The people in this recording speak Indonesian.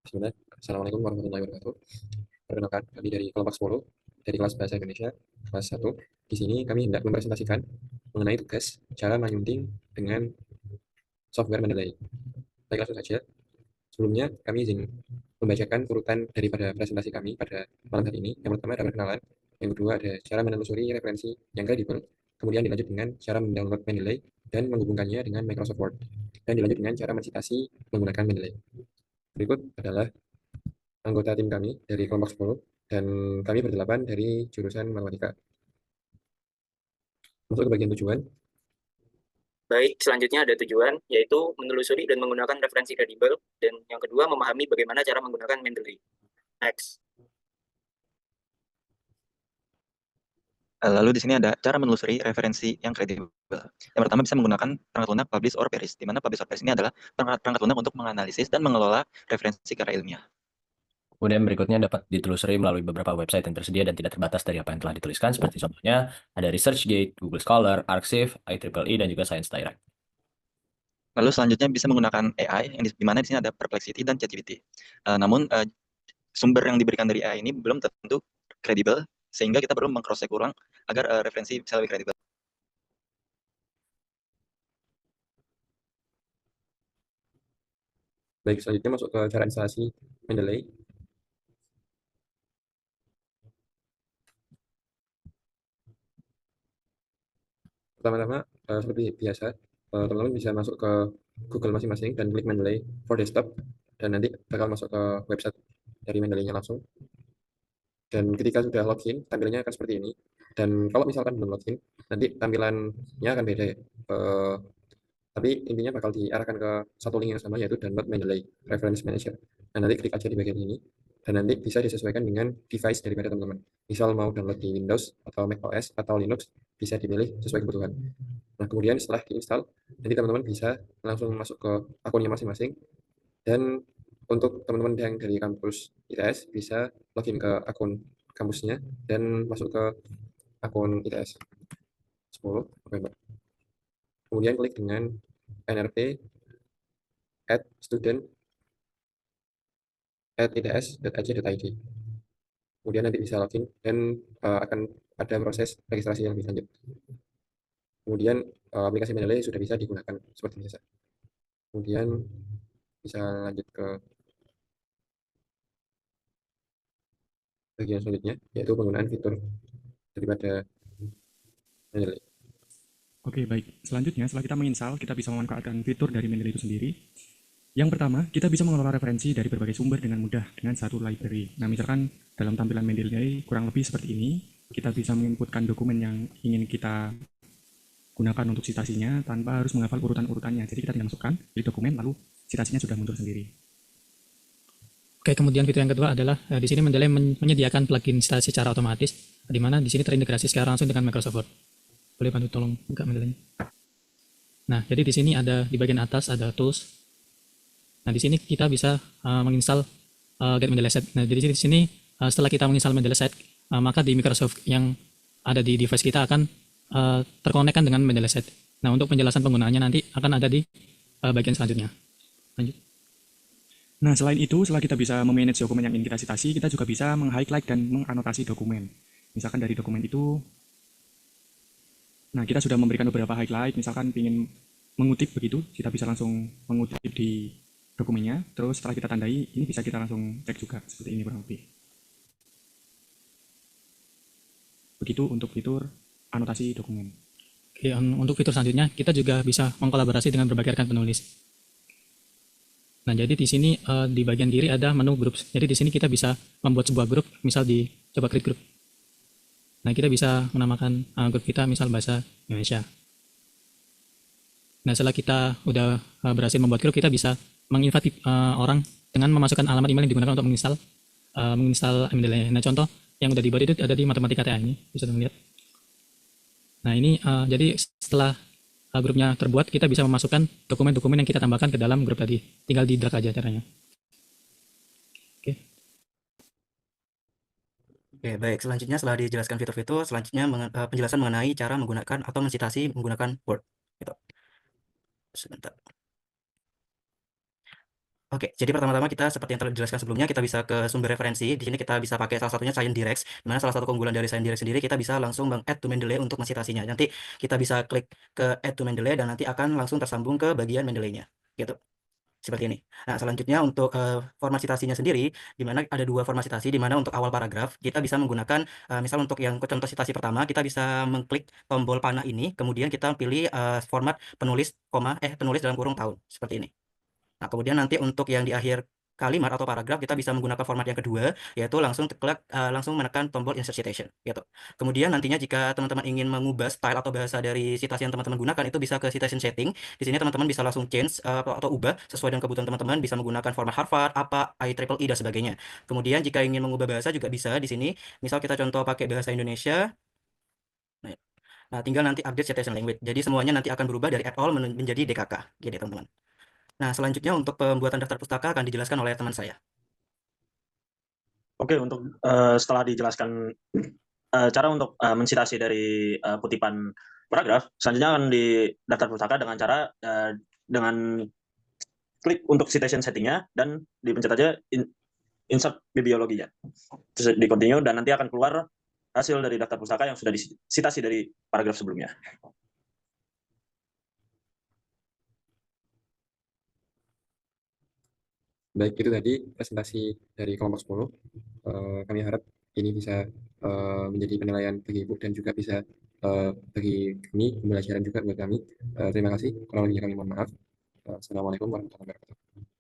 Bismillah. Assalamualaikum warahmatullahi wabarakatuh. Perkenalkan, kami dari kelompok 10 dari kelas Bahasa Indonesia kelas 1. Di sini kami hendak mempresentasikan mengenai tugas cara menyunting dengan software Mendeley. Baik, langsung saja. Sebelumnya kami izin membacakan urutan daripada presentasi kami pada malam hari ini. Yang pertama ada perkenalan, yang kedua ada cara menelusuri referensi yang kredibel, kemudian dilanjut dengan cara mendownload Mendeley dan menghubungkannya dengan Microsoft Word, dan dilanjut dengan cara mensitasi menggunakan Mendeley. Berikut adalah anggota tim kami dari kelompok 10 dan kami berdelapan dari jurusan matematika. Masuk ke bagian tujuan. Baik, selanjutnya ada tujuan, yaitu menelusuri dan menggunakan referensi kredibel, dan yang kedua memahami bagaimana cara menggunakan Mendeley. Next. Lalu di sini ada cara menelusuri referensi yang kredibel. Yang pertama bisa menggunakan perangkat lunak publish or perish, di mana publish or perish ini adalah perangkat lunak untuk menganalisis dan mengelola referensi karya ilmiah. Kemudian berikutnya dapat ditelusuri melalui beberapa website yang tersedia dan tidak terbatas dari apa yang telah dituliskan, seperti contohnya ada ResearchGate, Google Scholar, Arxiv, IEEE, dan juga Science Direct. Lalu selanjutnya bisa menggunakan AI, yang di mana di sini ada Perplexity dan ChatGPT. Namun sumber yang diberikan dari AI ini belum tentu kredibel, sehingga kita perlu meng-cross-check ulang agar referensi bisa lebih kredibel. Baik, selanjutnya masuk ke cara instalasi Mendeley. Pertama-tama, seperti biasa, teman-teman bisa masuk ke Google masing-masing dan klik Mendeley for desktop, dan nanti bakal masuk ke website dari Mendeley-nya langsung. Dan ketika sudah login, tampilannya akan seperti ini. Dan kalau misalkan belum login, nanti tampilannya akan beda ya. Tapi intinya bakal diarahkan ke satu link yang sama, yaitu download Mendeley Reference Manager. Nah, nanti klik aja di bagian ini, dan nanti bisa disesuaikan dengan device daripada teman-teman. Misal mau download di Windows atau Mac OS atau Linux, bisa dipilih sesuai kebutuhan. Nah, kemudian setelah diinstal, nanti teman-teman bisa langsung masuk ke akunnya masing-masing. Dan untuk teman-teman yang dari kampus ITS, bisa login ke akun kampusnya dan masuk ke akun ITS 10. Kemudian klik dengan nrp @student@its.ac.id. Kemudian nanti bisa login dan akan ada proses registrasi yang lebih lanjut. Kemudian aplikasi Mendeley sudah bisa digunakan seperti biasa. Kemudian bisa lanjut ke bagian selanjutnya, yaitu penggunaan fitur daripada Mendeley. Oke, baik. Selanjutnya, setelah kita menginstal, kita bisa memanfaatkan fitur dari Mendeley itu sendiri. Yang pertama, kita bisa mengelola referensi dari berbagai sumber dengan mudah dengan satu library. Nah, misalkan dalam tampilan Mendeley kurang lebih seperti ini, kita bisa menginputkan dokumen yang ingin kita gunakan untuk citasinya tanpa harus menghafal urutan-urutannya. Jadi kita tinggal masukkan di dokumen, lalu citasinya sudah muncul sendiri. Oke, kemudian fitur yang kedua adalah di sini Mendeley menyediakan plugin citasi secara otomatis, di mana di sini terintegrasi secara langsung dengan Microsoft Word. Boleh bantu tolong buka Mendeley. Nah, jadi di sini ada di bagian atas ada tools. Nah, di sini kita bisa menginstal Get Mendeley Set. Nah, jadi di sini setelah kita menginstal Mendeley Set, maka di Microsoft yang ada di device kita akan terkonekkan dengan Mendeley Set. Nah, untuk penjelasan penggunaannya nanti akan ada di bagian selanjutnya. Lanjut. Nah, selain itu, setelah kita bisa memanage dokumen yang ingin kita citasi, kita juga bisa meng-highlight dan menganotasi dokumen. Misalkan dari dokumen itu, nah kita sudah memberikan beberapa highlight, misalkan ingin mengutip begitu, kita bisa langsung mengutip di dokumennya, terus setelah kita tandai, ini bisa kita langsung cek juga, seperti ini kurang lebih. Begitu untuk fitur anotasi dokumen. Oke, untuk fitur selanjutnya, kita juga bisa mengkolaborasi dengan berbagai rekan penulis. Nah, jadi di sini di bagian kiri ada menu groups. Jadi di sini kita bisa membuat sebuah grup, misal di coba create group. Nah, kita bisa menamakan grup kita misal bahasa Indonesia. Nah, setelah kita udah berhasil membuat grup, kita bisa menginvite orang dengan memasukkan alamat email yang digunakan untuk menginstal Mendeley. Nah, contoh yang udah dibuat itu ada di Matematika TA ini, bisa melihat. Nah, ini jadi setelah grupnya terbuat, kita bisa memasukkan dokumen-dokumen yang kita tambahkan ke dalam grup tadi. Tinggal di drag aja caranya. Oke, baik. Selanjutnya setelah dijelaskan fitur-fitur, selanjutnya penjelasan mengenai cara menggunakan atau mensitasi menggunakan Word. Gitu. Sebentar. Oke, jadi pertama-tama kita seperti yang telah dijelaskan sebelumnya, kita bisa ke sumber referensi. Di sini kita bisa pakai salah satunya ScienDirect, di mana salah satu keunggulan dari ScienDirect sendiri kita bisa langsung meng-add to Mendeley untuk mensitasinya. Nanti kita bisa klik ke add to Mendeley dan nanti akan langsung tersambung ke bagian Mendeley-nya. Gitu. Seperti ini. Nah, selanjutnya untuk format citasinya sendiri, di mana ada dua format citasi, di mana untuk awal paragraf kita bisa menggunakan, misal untuk yang contoh citasi pertama, kita bisa mengklik tombol panah ini, kemudian kita pilih format penulis penulis dalam kurung tahun, seperti ini. Nah, kemudian nanti untuk yang di akhir kalimat atau paragraf kita bisa menggunakan format yang kedua, yaitu langsung menekan tombol insert citation gitu. Kemudian nantinya jika teman-teman ingin mengubah style atau bahasa dari citasi yang teman-teman gunakan, itu bisa ke citation setting. Di sini teman-teman bisa langsung change atau ubah sesuai dengan kebutuhan teman-teman, bisa menggunakan format Harvard, apa, IEEE dan sebagainya. Kemudian jika ingin mengubah bahasa juga bisa di sini. Misal kita contoh pakai bahasa Indonesia. Nah, tinggal nanti update citation language. Jadi semuanya nanti akan berubah dari at all menjadi DKK. Gitu, teman-teman. Nah, selanjutnya untuk pembuatan daftar pustaka akan dijelaskan oleh teman saya. Oke, untuk setelah dijelaskan cara untuk mensitasi dari kutipan paragraf, selanjutnya akan di daftar pustaka dengan cara dengan klik untuk citation settingnya dan dipencet aja insert bibliologinya. Terus di continue dan nanti akan keluar hasil dari daftar pustaka yang sudah disitasi dari paragraf sebelumnya. Baik, itu tadi presentasi dari kelompok 10. Kami harap ini bisa menjadi penilaian bagi Ibu dan juga bisa bagi kami, pembelajaran juga buat kami. Terima kasih. Kurang lebihnya kami mohon maaf. Assalamualaikum warahmatullahi wabarakatuh.